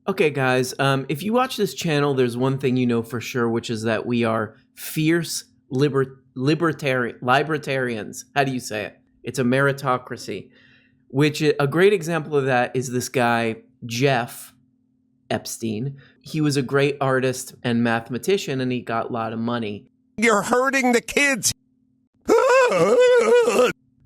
Okay, guys, if you watch this channel, there's one thing you know for sure, which is that we are fierce libertarians. How do you say it? It's a meritocracy, which a great example of that is this guy, Jeff Epstein. He was a great artist and mathematician, and he got a lot of money. You're hurting the kids.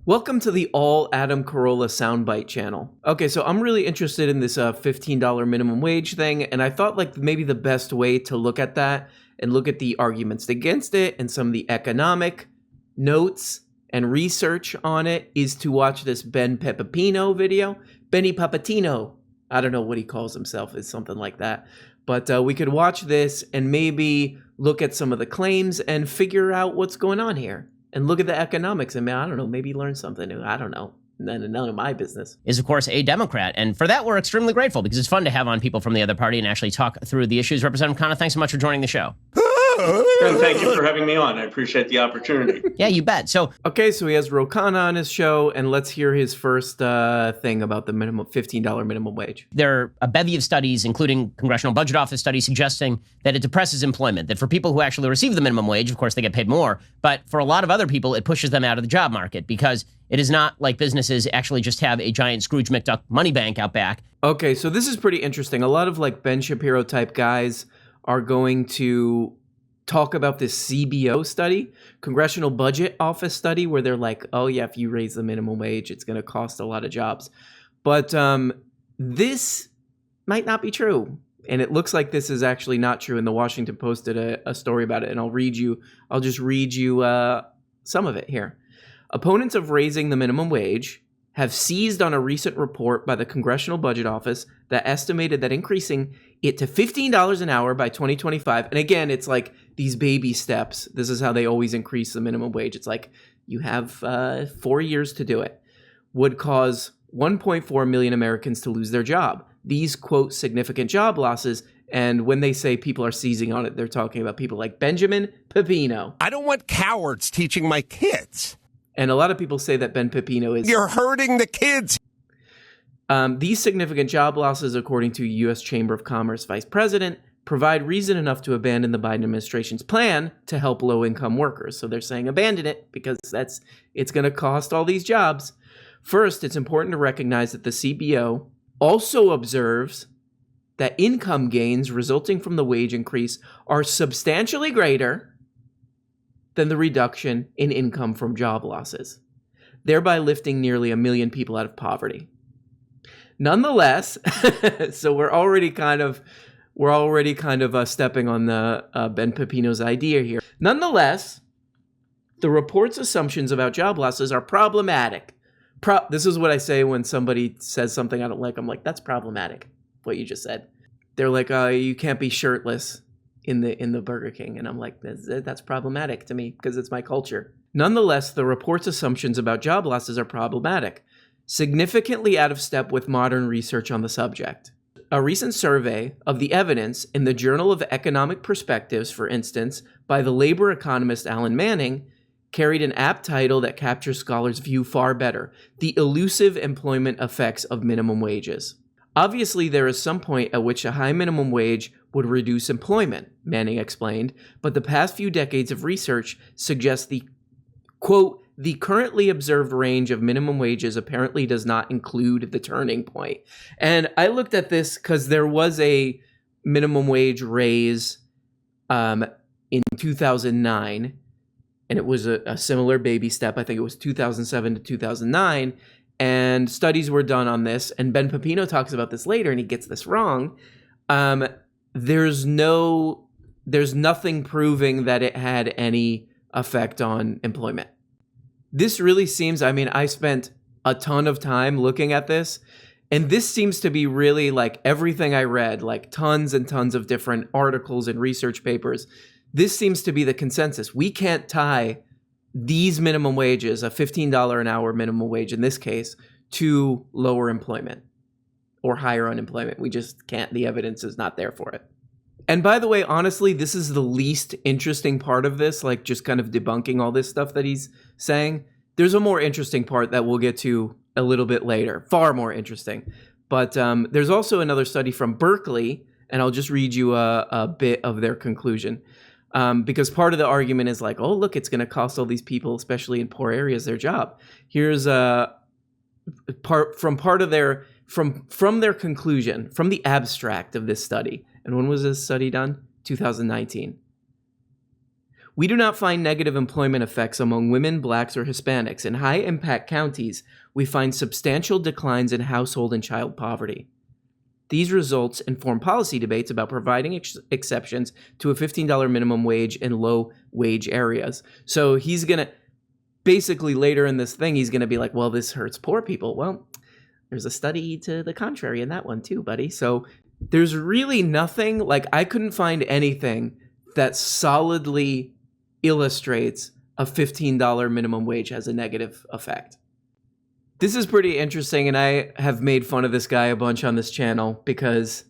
Welcome to the all Adam Carolla soundbite channel. Okay, so I'm really interested in this $15 minimum wage thing, and I thought like maybe the best way to look at that and look at the arguments against it and some of the economic notes and research on it is to watch this Ben Pepino video. Benny Papatino. I don't know what he calls himself. It's something like that. But we could watch this and maybe look at some of the claims and figure out what's going on here. And look at the economics and, I don't know, maybe learn something new. I don't know. None of my business. Is, of course, a Democrat. And for that, we're extremely grateful because it's fun to have on people from the other party and actually talk through the issues. Representative Khanna, thanks so much for joining the show. And thank you for having me on. I appreciate the opportunity. Yeah, you bet. So, okay, so he has Ro Khanna on his show, and let's hear his first thing about the minimum $15 minimum wage. There are a bevy of studies, including Congressional Budget Office studies, suggesting that it depresses employment, that for people who actually receive the minimum wage, of course, they get paid more, but for a lot of other people, it pushes them out of the job market because it is not like businesses actually just have a giant Scrooge McDuck money bank out back. Okay, so this is pretty interesting. A lot of like Ben Shapiro type guys are going to talk about this CBO study, Congressional Budget Office study, where they're like, oh yeah, if you raise the minimum wage, it's going to cost a lot of jobs. But this might not be true. And it looks like this is actually not true. And the Washington Post did a story about it. And I'll just read you some of it here. Opponents of raising the minimum wage have seized on a recent report by the Congressional Budget Office that estimated that increasing it to $15 an hour by 2025. And again, it's like these baby steps. This is how they always increase the minimum wage. It's like you have 4 years to do it. Would cause 1.4 million Americans to lose their job. These, quote, significant job losses. And when they say people are seizing on it, they're talking about people like Benjamin Pepino. I don't want cowards teaching my kids. And a lot of people say that Ben Pepino is... You're hurting the kids. These significant job losses, according to U.S. Chamber of Commerce Vice President, provide reason enough to abandon the Biden administration's plan to help low-income workers. So they're saying abandon it because it's going to cost all these jobs. First, it's important to recognize that the CBO also observes that income gains resulting from the wage increase are substantially greater than the reduction in income from job losses, thereby lifting nearly 1 million people out of poverty. Nonetheless, so we're already kind of stepping on the Ben Pepino's idea here. Nonetheless, the report's assumptions about job losses are problematic. This is what I say when somebody says something I don't like. I'm like, that's problematic, what you just said. They're like, you can't be shirtless in the Burger King. And I'm like, that's problematic to me because it's my culture. Nonetheless, the report's assumptions about job losses are problematic, significantly out of step with modern research on the subject. A recent survey of the evidence in the Journal of Economic Perspectives, for instance, by the labor economist Alan Manning, carried an apt title that captures scholars' view far better: The Elusive Employment Effects of Minimum Wages. Obviously, there is some point at which a high minimum wage would reduce employment, Manning explained, but the past few decades of research suggest the, quote, the currently observed range of minimum wages apparently does not include the turning point. And I looked at this because there was a minimum wage raise in 2009, and it was a similar baby step. I think it was 2007 to 2009. And studies were done on this, and Ben Pepino talks about this later, and he gets this wrong. There's nothing proving that it had any effect on employment. This really seems, I spent a ton of time looking at this, and this seems to be really like everything I read, like tons and tons of different articles and research papers. This seems to be the consensus. We can't tie these minimum wages, a $15 an hour minimum wage in this case, to lower employment or higher unemployment. We just can't. The evidence is not there for it. And by the way, honestly, this is the least interesting part of this, like just kind of debunking all this stuff that he's saying. There's a more interesting part that we'll get to a little bit later, far more interesting. But there's also another study from Berkeley, and I'll just read you a bit of their conclusion. Because part of the argument is like, oh, look, it's going to cost all these people, especially in poor areas, their job. Here's from their conclusion, from the abstract of this study. And when was this study done? 2019. We do not find negative employment effects among women, blacks, or Hispanics. In high-impact counties, we find substantial declines in household and child poverty. These results inform policy debates about providing exceptions to a $15 minimum wage in low-wage areas. So he's going to, basically later in this thing, he's going to be like, well, this hurts poor people. Well, there's a study to the contrary in that one too, buddy. So there's really nothing, like I couldn't find anything that solidly illustrates a $15 minimum wage has a negative effect. This is pretty interesting, and I have made fun of this guy a bunch on this channel because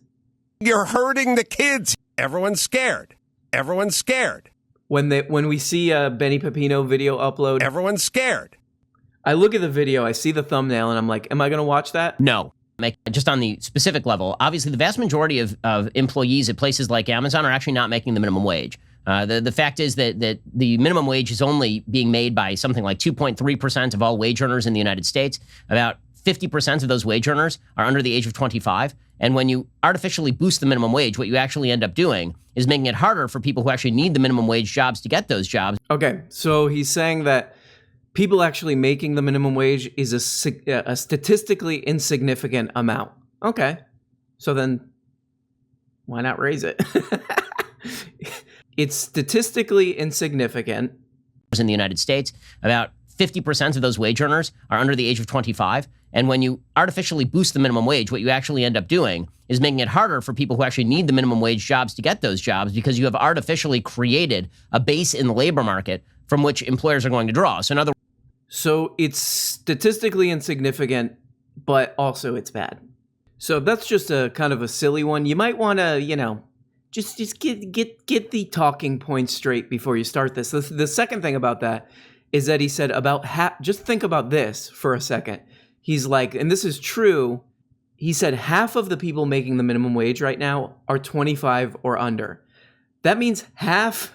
You're hurting the kids. Everyone's scared. Everyone's scared. when we see a Benny Pepino video upload, Everyone's scared. I look at the video, I see the thumbnail, and I'm like, am I going to watch that? No. Just on the specific level, obviously the vast majority of employees at places like Amazon are actually not making the minimum wage. The fact is that the minimum wage is only being made by something like 2.3% of all wage earners in the United States. About 50% of those wage earners are under the age of 25. And when you artificially boost the minimum wage, what you actually end up doing is making it harder for people who actually need the minimum wage jobs to get those jobs. Okay, so he's saying that people actually making the minimum wage is a statistically insignificant amount. Okay, so then why not raise it? It's statistically insignificant. In the United States, about 50% of those wage earners are under the age of 25. And when you artificially boost the minimum wage, what you actually end up doing is making it harder for people who actually need the minimum wage jobs to get those jobs because you have artificially created a base in the labor market from which employers are going to draw. So in other So it's statistically insignificant, but also it's bad. So that's just a kind of a silly one. You might want to, just get the talking points straight before you start this. The second thing about that is that he said about half, just think about this for a second. He's like, and this is true, he said half of the people making the minimum wage right now are 25 or under. That means half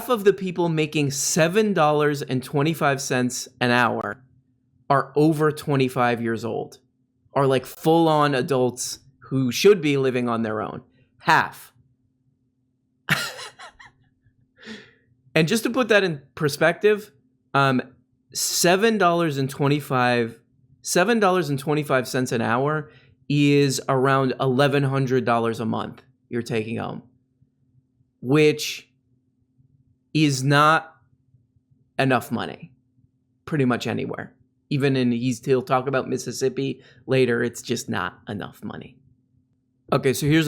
of the people making $7.25 an hour are over 25 years old, are like full-on adults who should be living on their own. Half. And just to put that in perspective, $7.25 an hour is around $1,100 a month you're taking home, which is not enough money pretty much anywhere. Even he'll talk about Mississippi later, it's just not enough money. Okay, so here's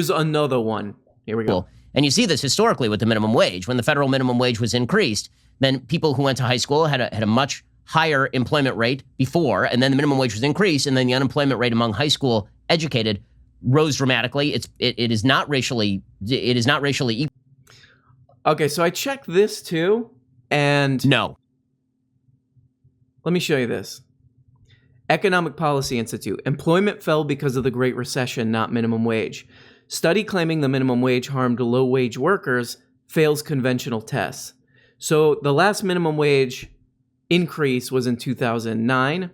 another one. Here we go. And you see this historically with the minimum wage. When the federal minimum wage was increased, then people who went to high school had a much higher employment rate before, and then the minimum wage was increased, and then the unemployment rate among high school educated rose dramatically. It is not racially equal. Okay, so I checked this too, and No. Let me show you this. Economic Policy Institute. Employment fell because of the Great Recession, not minimum wage. Study claiming the minimum wage harmed low-wage workers fails conventional tests. So the last minimum wage increase was in 2009.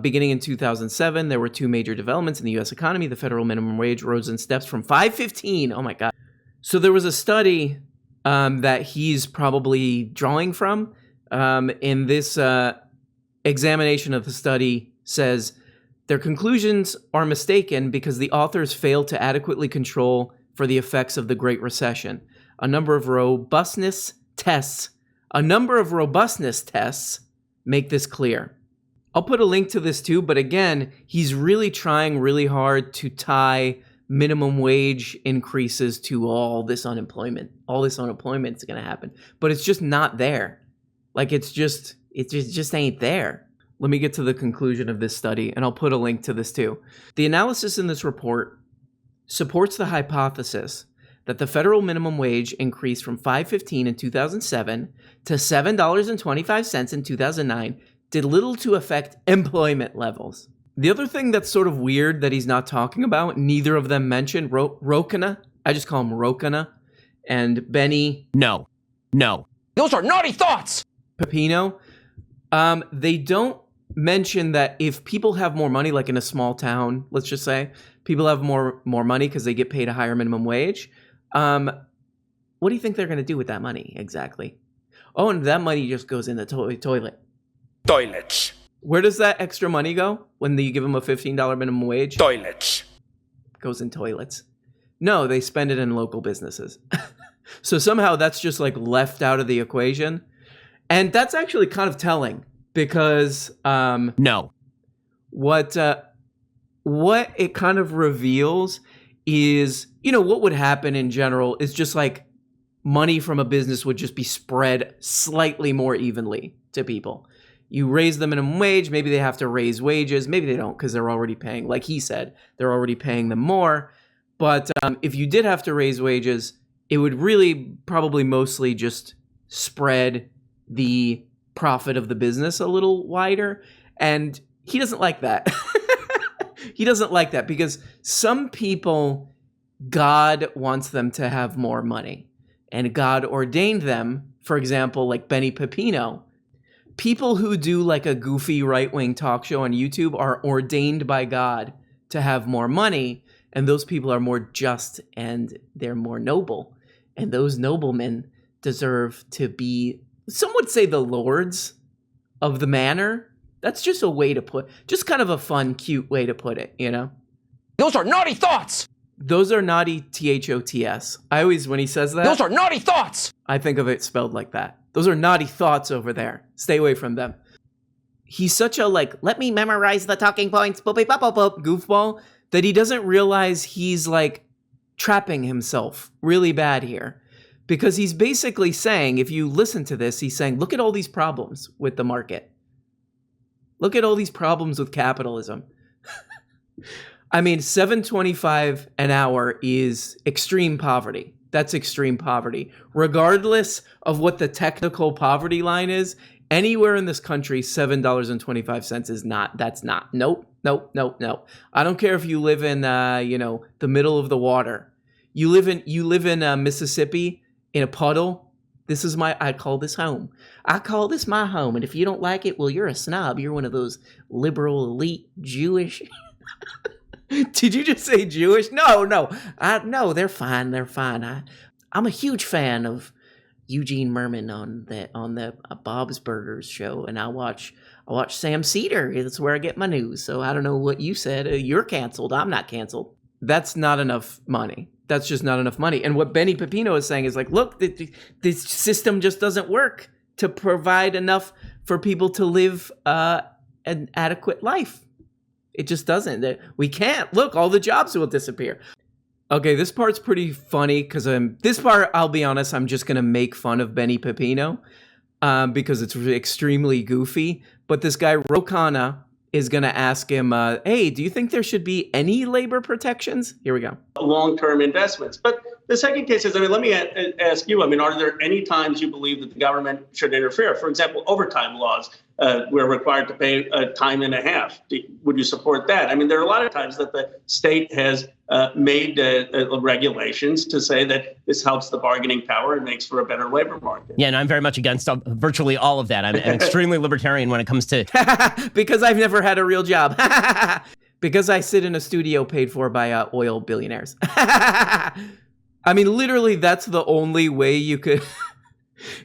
Beginning in 2007, there were two major developments in the U.S. economy. The federal minimum wage rose in steps from $5.15. Oh my God. So there was a study that he's probably drawing from. In this examination of the study says their conclusions are mistaken because the authors failed to adequately control for the effects of the Great Recession. A number of robustness tests make this clear. I'll put a link to this too, but again, he's really trying really hard to tie minimum wage increases to all this unemployment. All this unemployment is going to happen, but it's just not there. Like it just ain't there. Let me get to the conclusion of this study, and I'll put a link to this too. The analysis in this report supports the hypothesis that the federal minimum wage increased from $5.15 in 2007 to $7.25 in 2009 did little to affect employment levels. The other thing that's sort of weird that he's not talking about, neither of them mentioned, Rokana. I just call him Rokana. And Benny. No. Those are naughty thoughts. Pepino. They don't mention that if people have more money, like in a small town, let's just say, people have more money because they get paid a higher minimum wage. What do you think they're going to do with that money exactly? Oh, and that money just goes in the toilet. Toilets. Where does that extra money go when you give them a $15 minimum wage? Toilets. Goes in toilets. No, they spend it in local businesses. So somehow that's just like left out of the equation. And that's actually kind of telling because No. What it kind of reveals is, what would happen in general is just like money from a business would just be spread slightly more evenly to people. You raise the minimum wage, maybe they have to raise wages, maybe they don't because they're already paying, like he said, they're already paying them more. But if you did have to raise wages, it would really probably mostly just spread the profit of the business a little wider. And he doesn't like that. He doesn't like that because some people, God wants them to have more money. And God ordained them, for example, like Benny Pepino. People who do like a goofy right-wing talk show on YouTube are ordained by God to have more money. And those people are more just and they're more noble. And those noblemen deserve to be, some would say, the lords of the manor. That's just a way to just kind of a fun, cute way to put it, Those are naughty thoughts. Those are naughty THOTS. I always, when he says that, Those are naughty thoughts. I think of it spelled like that. Those are naughty thoughts over there. Stay away from them. He's such a let me memorize the talking points, boop, boop, boop, boop, goofball, that he doesn't realize he's trapping himself really bad here. Because he's basically saying, if you listen to this, he's saying, look at all these problems with the market. Look at all these problems with capitalism. I mean, $7.25 an hour is extreme poverty. That's extreme poverty. Regardless of what the technical poverty line is, anywhere in this country, $7.25 is not. That's not. Nope. I don't care if you live in, the middle of the water. You live in Mississippi in a puddle. I call this home. I call this my home. And if you don't like it, well, you're a snob. You're one of those liberal, elite, Jewish. Did you just say Jewish? No. No, they're fine. I'm a huge fan of Eugene Merman on the Bob's Burgers show, and I watch Sam Cedar. That's where I get my news. So I don't know what you said. You're canceled. I'm not canceled. That's not enough money. That's just not enough money. And what Benny Pepino is saying is look, this system just doesn't work to provide enough for people to live an adequate life. It just doesn't. We can't. Look, all the jobs will disappear. Okay, this part's pretty funny because this part, I'll be honest, I'm just going to make fun of Benny Pepino because it's extremely goofy. But this guy, Rokana, is going to ask him, hey, do you think there should be any labor protections? Here we go. Long-term investments. But the second case is, let me ask you, are there any times you believe that the government should interfere? For example, overtime laws. We're required to pay time and a half. Would you support that? There are a lot of times that the state has made regulations to say that this helps the bargaining power and makes for a better labor market. Yeah, and I'm very much against virtually all of that. I'm extremely libertarian when it comes to... Because I've never had a real job. Because I sit in a studio paid for by oil billionaires. Literally, that's the only way you could...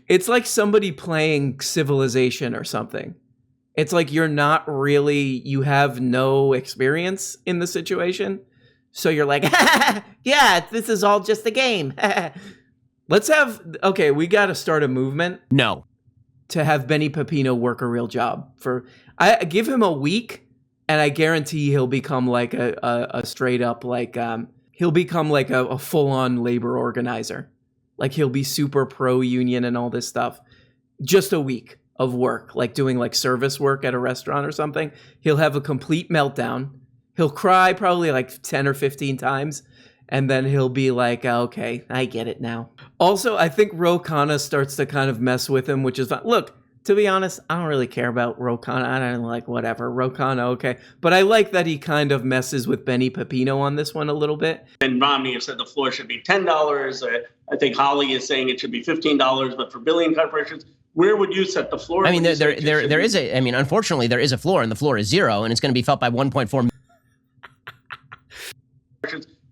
It's like somebody playing Civilization or something. It's like you have no experience in the situation. So you're like, yeah, this is all just a game. We got to start a movement. No. To have Benny Pepino work a real job. I give him a week and I guarantee he'll become like a straight up, he'll become like a full on labor organizer. Like he'll be super pro-union and all this stuff. Just a week of work, like doing service work at a restaurant or something. He'll have a complete meltdown. He'll cry probably 10 or 15 times. And then he'll be like, okay, I get it now. Also, I think Ro Khanna starts to kind of mess with him, which is fine. Look, to be honest, I don't really care about Ro Khanna. I don't like whatever. Ro Khanna, okay. But I like that he kind of messes with Benny Pepino on this one a little bit. And Romney has said the floor should be $10. I think Holly is saying it should be $15, but for billion corporations, where would you set the floor? I mean, unfortunately, there is a floor, and the floor is zero, and it's going to be felt by 1.4.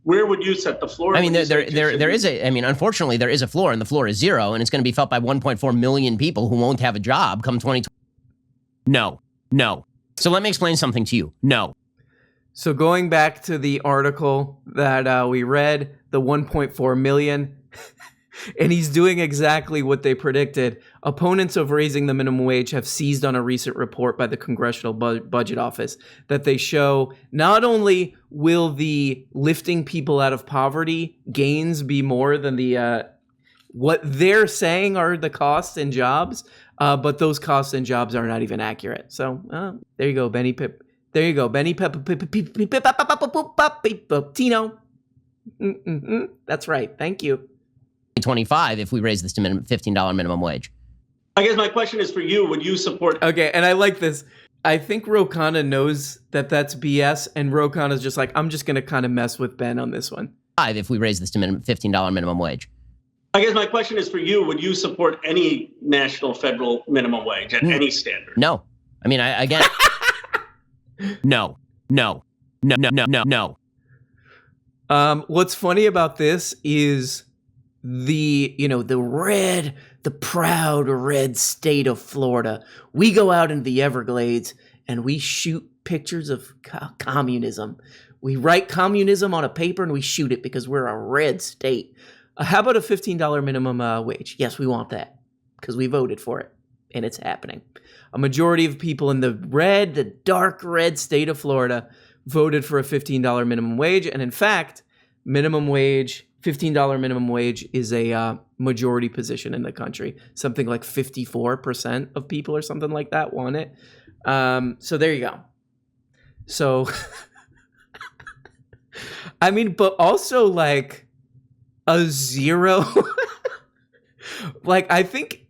Where would you set the floor? Unfortunately, there is a floor, and the floor is zero, and it's going to be felt by 1.4 million people who won't have a job come 2020. No. So let me explain something to you. No. So going back to the article that we read, the 1.4 million, and he's doing exactly what they predicted. Opponents of raising the minimum wage have seized on a recent report by the Congressional Budget Office that they show not only will the lifting people out of poverty gains be more than the what they're saying are the costs and jobs, but those costs and jobs are not even accurate. So there you go, Benny Pip. There you go, Benny Tino. That's right. Thank you. 25 if we raise this to $15 minimum wage. I guess my question is for you. Would you support? Okay, and I like this. I think Ro Khanna knows that that's BS, and Ro Khanna's just like, I'm just going to kind of mess with Ben on this one. If we raise this to $15 minimum wage. I guess my question is for you. Would you support any national federal minimum wage at any standard? No. I mean, again, no. What's funny about this is the proud red state of Florida. We go out into the Everglades and we shoot pictures of communism. We write communism on a paper and we shoot it because we're a red state. How about a $15 minimum wage? Yes, we want that because we voted for it and it's happening. A majority of people in the dark red state of Florida voted for a $15 minimum wage. And in fact, $15 minimum wage is a majority position in the country. Something like 54% of people or something like that want it. So there you go. So, I mean, but also like a zero. Like, I think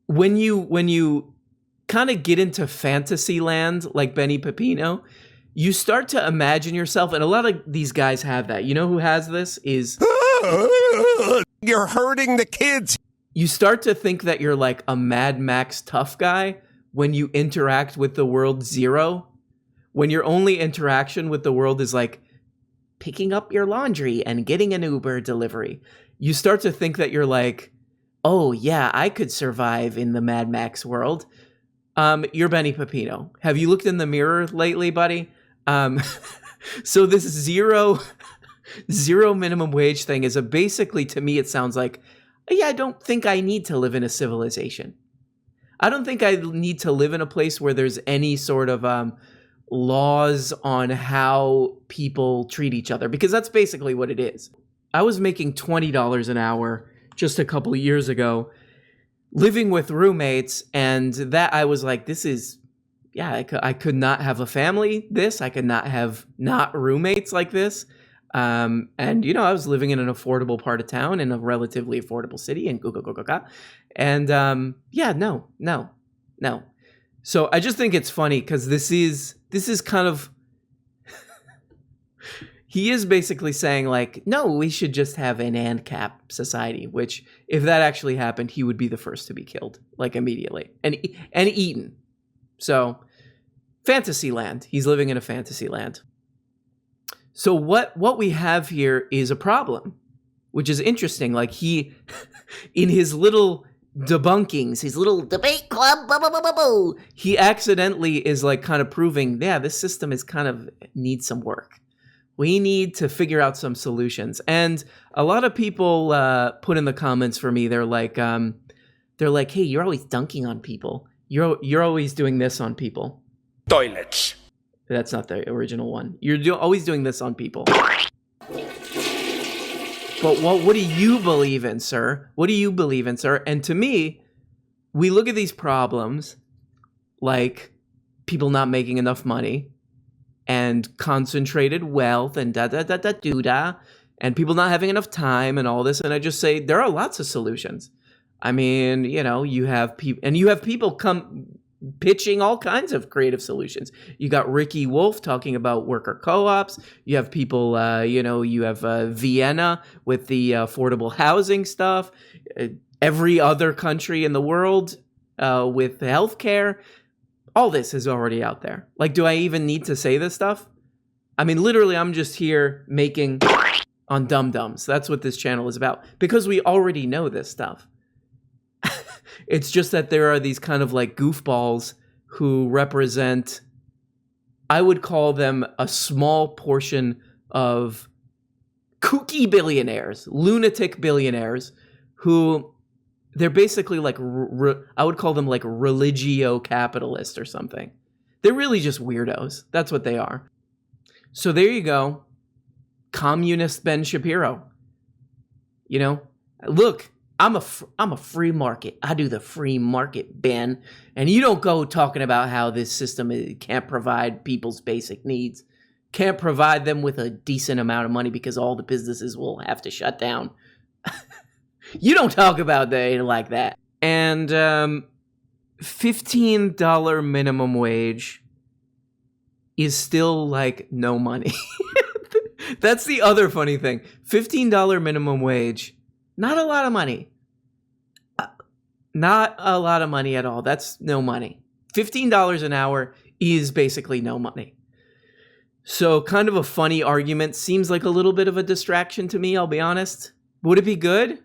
when you kind of get into fantasy land like Benny Pepino, you start to imagine yourself, and a lot of these guys have that. You know who has this is... You're hurting the kids. You start to think that you're like a Mad Max tough guy when you interact with the world zero. When your only interaction with the world is like picking up your laundry and getting an Uber delivery. You start to think that you're like, oh yeah, I could survive in the Mad Max world. You're Benny Pepino. Have you looked in the mirror lately, buddy? So this zero minimum wage thing is basically, to me, it sounds like, yeah, I don't think I need to live in a civilization. I don't think I need to live in a place where there's any sort of laws on how people treat each other, because that's basically what it is. I was making $20 an hour just a couple of years ago, living with roommates, and that I was like, this is... Yeah, I could not have a family I could not have roommates like this. And, I was living in an affordable part of town in a relatively affordable city and And, no. So I just think it's funny because this is kind of, he is basically saying like, no, we should just have an ANCAP society, which if that actually happened, he would be the first to be killed, like immediately and eaten. So fantasy land. He's living in a fantasy land. So what we have here is a problem, which is interesting. Like he, in his little debunkings, his little debate club, blah, blah, blah, blah, blah, he accidentally is like kind of proving, yeah, this system is kind of needs some work. We need to figure out some solutions. And a lot of people put in the comments for me, they're like, hey, you're always dunking on people. You're always doing this on people. Toilets. That's not the original one. You're always doing this on people. But what do you believe in, sir? What do you believe in, sir? And to me, we look at these problems like people not making enough money and concentrated wealth and and people not having enough time and all this. And I just say there are lots of solutions. I mean, you know, you have people come pitching all kinds of creative solutions. You got Ricky Wolf talking about worker co-ops. You have people, you have Vienna with the affordable housing stuff. Every other country in the world with healthcare. All this is already out there. Like, do I even need to say this stuff? I mean, literally, I'm just here making on dum-dums. That's what this channel is about. Because we already know this stuff. It's just that there are these kind of like goofballs who represent, I would call them a small portion of kooky billionaires, lunatic billionaires, who they're basically like, I would call them like religio-capitalist or something. They're really just weirdos. That's what they are. So there you go. Communist Ben Shapiro. You know, look, I'm a free market. I do the free market, Ben. And you don't go talking about how this system can't provide people's basic needs. Can't provide them with a decent amount of money because all the businesses will have to shut down. You don't talk about that like that. And $15 minimum wage is still like no money. That's the other funny thing. $15 minimum wage, not a lot of money. Not a lot of money at all. That's no money. $15 an hour is basically no money. So kind of a funny argument. Seems like a little bit of a distraction to me, I'll be honest. Would it be good?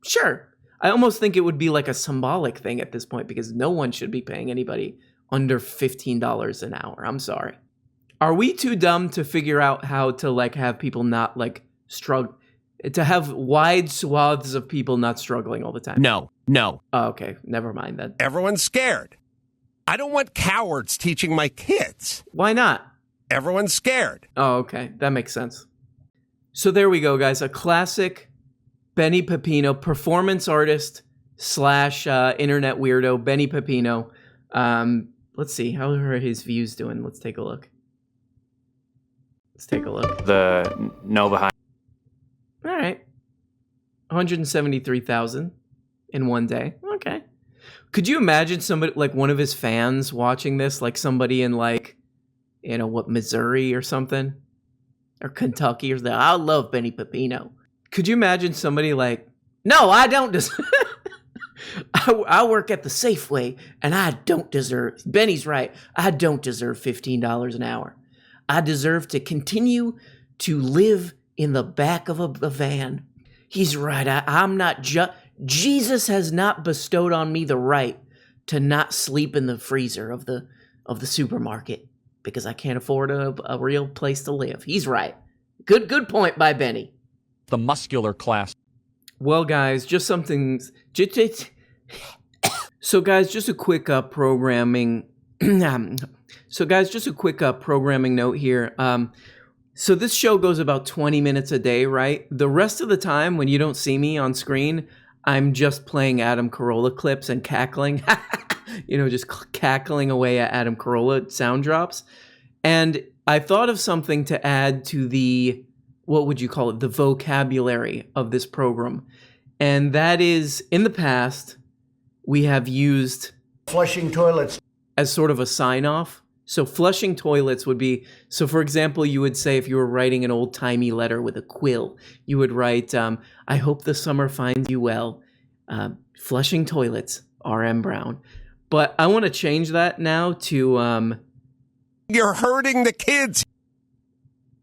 Sure. I almost think it would be like a symbolic thing at this point because no one should be paying anybody under $15 an hour. I'm sorry. Are we too dumb to figure out how to like have people not like struggle, to have wide swaths of people not struggling all the time? No. Oh, okay, never mind then. Everyone's scared. I don't want cowards teaching my kids. Why not? Everyone's scared. Oh, okay, that makes sense. So there we go, guys. A classic Benny Pepino, performance artist / internet weirdo, Benny Pepino. Let's see, how are his views doing? Let's take a look. The no behind. All right. 173,000 in one day. Okay. Could you imagine somebody, like one of his fans watching this, like somebody in like, you know, Missouri or something? Or Kentucky or something? I love Benny Pepino. Could you imagine somebody like, no, I don't I work at the Safeway and I don't deserve, Benny's right, I don't deserve $15 an hour. I deserve to continue to live in the back of a van. He's right. I'm not Jesus has not bestowed on me the right to not sleep in the freezer of the supermarket because I can't afford a real place to live. He's right. Good point by Benny. The muscular class. Well, guys, just something. So, guys, just a quick programming. Just a quick programming note here. So this show goes about 20 minutes a day, right? The rest of the time, when you don't see me on screen, I'm just playing Adam Carolla clips and cackling. Just cackling away at Adam Carolla sound drops. And I thought of something to add to the, what would you call it? The vocabulary of this program. And that is, in the past, we have used flushing toilets as sort of a sign-off. So flushing toilets would be, so for example, you would say if you were writing an old-timey letter with a quill, you would write, I hope the summer finds you well. Flushing toilets, R.M. Brown. But I want to change that now to... You're hurting the kids.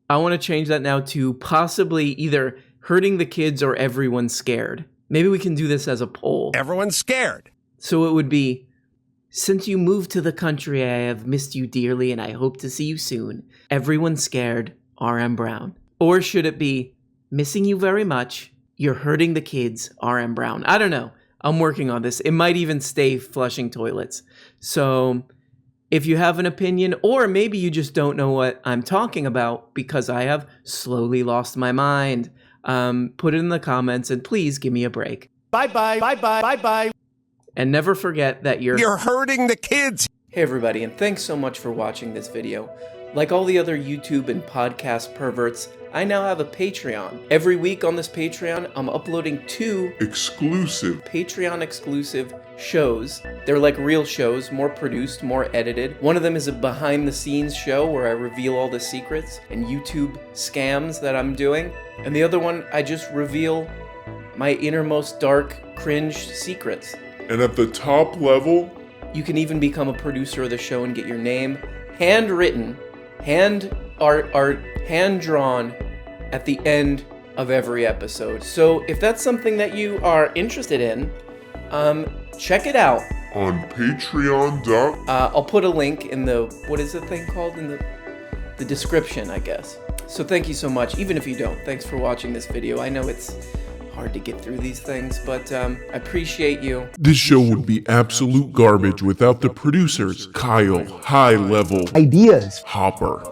I want to change that now to possibly either hurting the kids or everyone's scared. Maybe we can do this as a poll. Everyone's scared. So it would be, since you moved to the country, I have missed you dearly and I hope to see you soon. Everyone's scared, R.M. Brown. Or should it be, missing you very much, you're hurting the kids, R.M. Brown. I don't know. I'm working on this. It might even stay flushing toilets. So if you have an opinion, or maybe you just don't know what I'm talking about because I have slowly lost my mind, put it in the comments and please give me a break. Bye-bye, bye-bye, bye-bye. And never forget that You're hurting the kids. Hey everybody, and thanks so much for watching this video. Like all the other YouTube and podcast perverts, I now have a Patreon. Every week on this Patreon, I'm uploading 2 exclusive Patreon exclusive shows. They're like real shows, more produced, more edited. One of them is a behind the scenes show where I reveal all the secrets and YouTube scams that I'm doing. And the other one, I just reveal my innermost dark, cringe secrets. and at the top level, You can even become a producer of the show and get your name handwritten, hand art, hand drawn at the end of every episode. So if that's something that you are interested in, check it out. on Patreon. I'll put a link in the, what is the thing called? In the description, I guess. So thank you so much, even if you don't. Thanks for watching this video. I know it's hard to get through these things, but I appreciate you. This show would be absolute garbage without the producers: Kyle, High Level, Ideas. Hopper,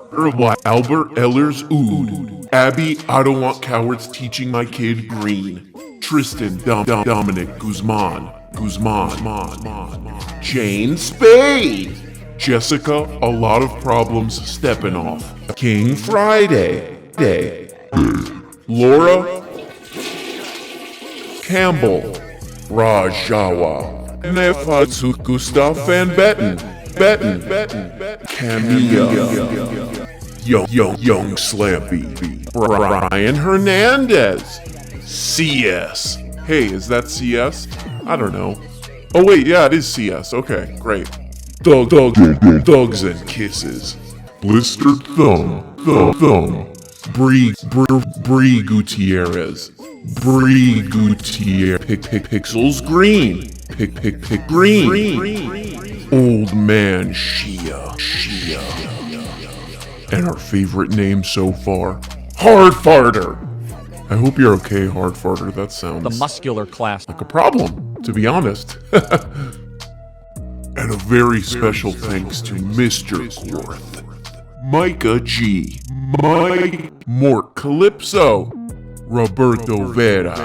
Albert Ellers Ood, Abby, I don't want cowards teaching my kid green, Tristan, Dominic Guzman, Jane Spade, Jessica, a lot of problems stepping off, King Friday, Laura Campbell, Rajawa, Nefatsu, Gustav Van Betten, Camilla, Young Slampy, Brian Hernandez, CS. Hey, is that CS? I don't know. Oh wait, yeah, it is CS. Okay, great. Dogs and kisses. Blistered thumb. Bree Gutierrez. Pixels green. Green. Old man Shia. And our favorite name so far, Hard Farter. I hope you're okay, Hard Farter. That sounds The muscular class. like a problem, to be honest. And a very special thanks to Mr. Quarth, Micah G, Mike Mort Calypso, Roberto Vera.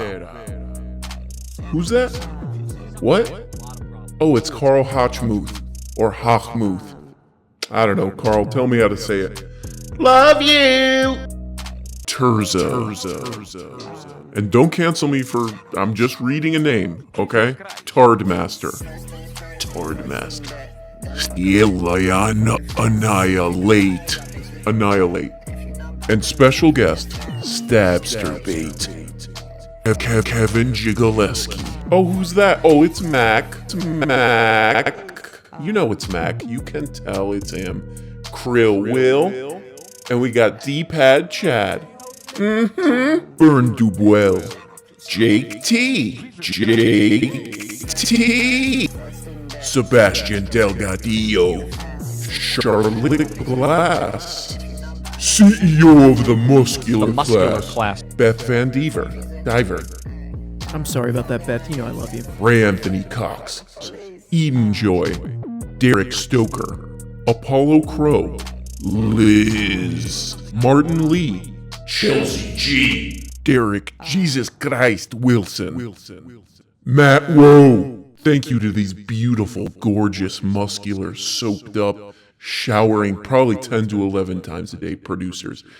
Who's that? What? Oh, it's Carl Hochmuth, or Hochmuth. I don't know, Carl, tell me how to say it. Love you! Terza. And don't cancel me for, I'm just reading a name, okay? Tardmaster. Annihilate. And special guest, Stabster Bait. Kevin Jigaleski. Oh, who's that? Oh, it's Mac. You know it's Mac. You can tell it's him. Krill Will. And we got D-Pad Chad. Burn Dubuel. Jake T. Sebastian Delgadillo. Charlotte Glass. CEO of the muscular class. Beth Van Diver. I'm sorry about that, Beth. You know I love you. Ray Anthony Cox. Eden Joy. Derek Stoker. Apollo Crow. Liz. Martin Lee. Chelsea G. Derek Jesus Christ Wilson. Matt Rowe. Thank you to these beautiful, gorgeous, muscular, soaked up, showering probably 10 to 11 times a day producers.